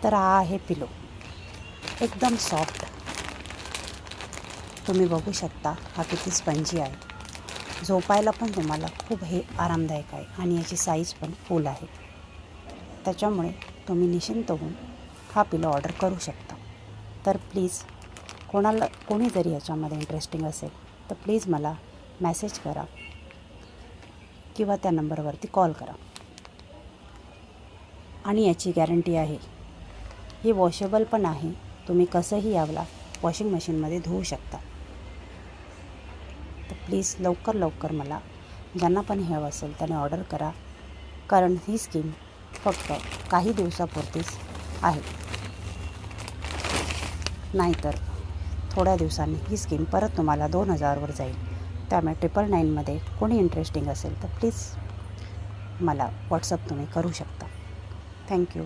तर हा आहे पिलो, एकदम सॉफ्ट. तुम्ही बघू शकता हा किती स्पंजी आहे. झोपायला पण तुम्हाला खूप हे आरामदायक आहे आणि याची साईज पण फुल आहे. त्याच्यामुळे तुम्ही निश्चिंत होऊन हा पिलो ऑर्डर करू शकता. तर प्लीज कोणी जरी याच्यामध्ये इंटरेस्टिंग असेल तर प्लीज मला मेसेज करा किंवा त्या नंबरवरती कॉल करा. आणि याची गॅरंटी आहे. ही वॉशेबल पण आहे. तुम्ही कसंही यावला वॉशिंग मशीनमध्ये धुवू शकता. तर प्लीज लवकर मला ज्यांना पण हवं असेल त्याने ऑर्डर करा, कारण ही स्कीम फक्त काही दिवसापुरतीच आहे. नाहीतर थोड्या दिवसांनी ही स्कीम परत तुम्हाला 2000वर जाईल. त्यामुळे 999मध्ये कोणी इंटरेस्टिंग असेल तर प्लीज मला व्हॉट्सअप तुम्ही करू शकता. थँक्यू.